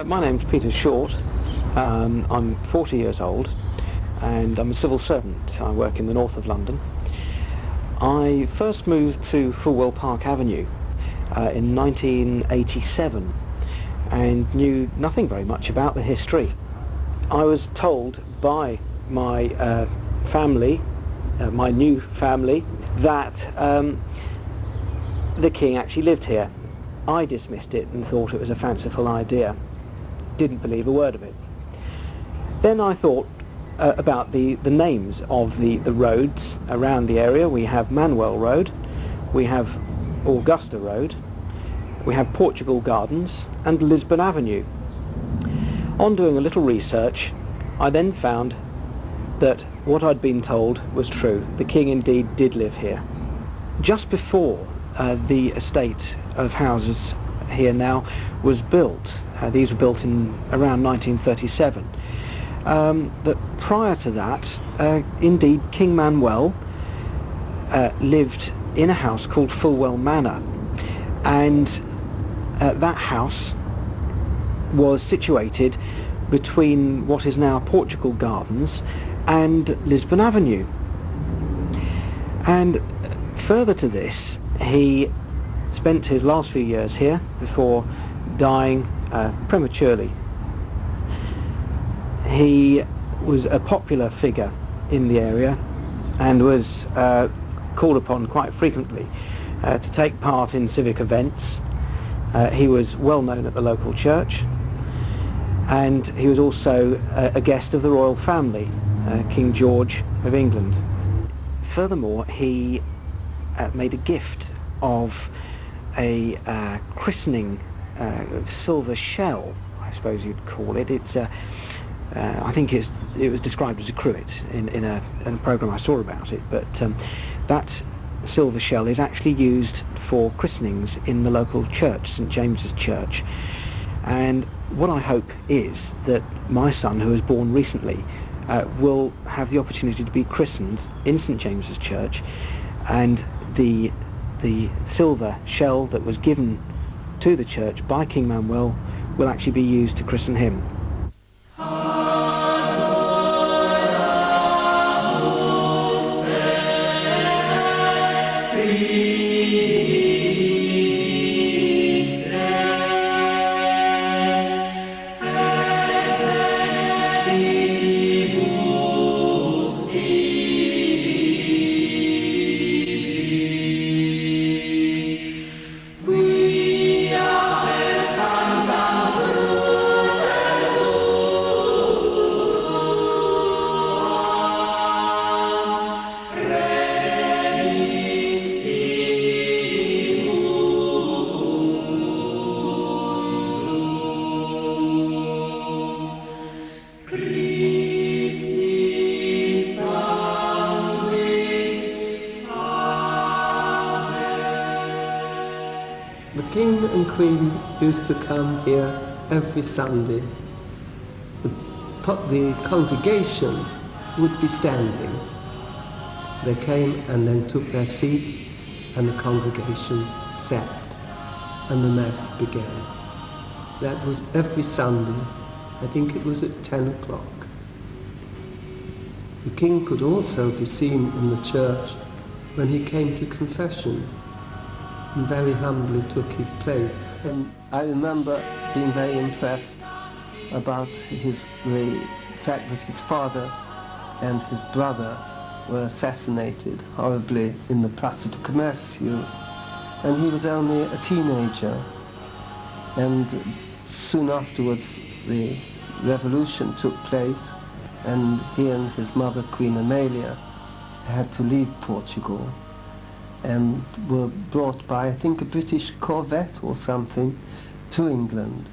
My name's Peter Short. I'm 40 years old and I'm a civil servant. I work in the north of London. I first moved to Fulwell Park Avenue in 1987 and knew nothing very much about the history. I was told by my family, my new family, that the king actually lived here. I dismissed it and thought it was a fanciful idea. Didn't believe a word of it. Then I thought about the names of the roads around the area. We have Manuel Road, we have Augusta Road, we have Portugal Gardens and Lisbon Avenue. On doing a little research, I then found that what I'd been told was true. The king indeed did live here. Just before the estate of houses here now was built, these were built in around 1937, but prior to that, indeed, King Manuel lived in a house called Fulwell Manor, and that house was situated between what is now Portugal Gardens and Lisbon Avenue. And further to this, he spent his last few years here before dying prematurely. He was a popular figure in the area and was called upon quite frequently to take part in civic events. He was well known at the local church, and he was also a guest of the royal family, King George of England. Furthermore, he made a gift of a christening silver shell, I suppose you'd call it. It's I think it was described as a cruet in a programme I saw about it, but that silver shell is actually used for christenings in the local church, St James's Church. And what I hope is that my son, who was born recently, will have the opportunity to be christened in St James's Church, and the silver shell that was given to the church by King Manuel will actually be used to christen him. The King and Queen used to come here every Sunday. The congregation would be standing. They came and then took their seats, and the congregation sat, and the Mass began. That was every Sunday. I think it was at 10 o'clock. The King could also be seen in the church when he came to confession, and very humbly took his place. And I remember being very impressed about the fact that his father and his brother were assassinated horribly in the Place du Commerce, and he was only a teenager. And soon afterwards the revolution took place, and he and his mother, Queen Amelia, had to leave Portugal and were brought by, I think, a British corvette or something to England.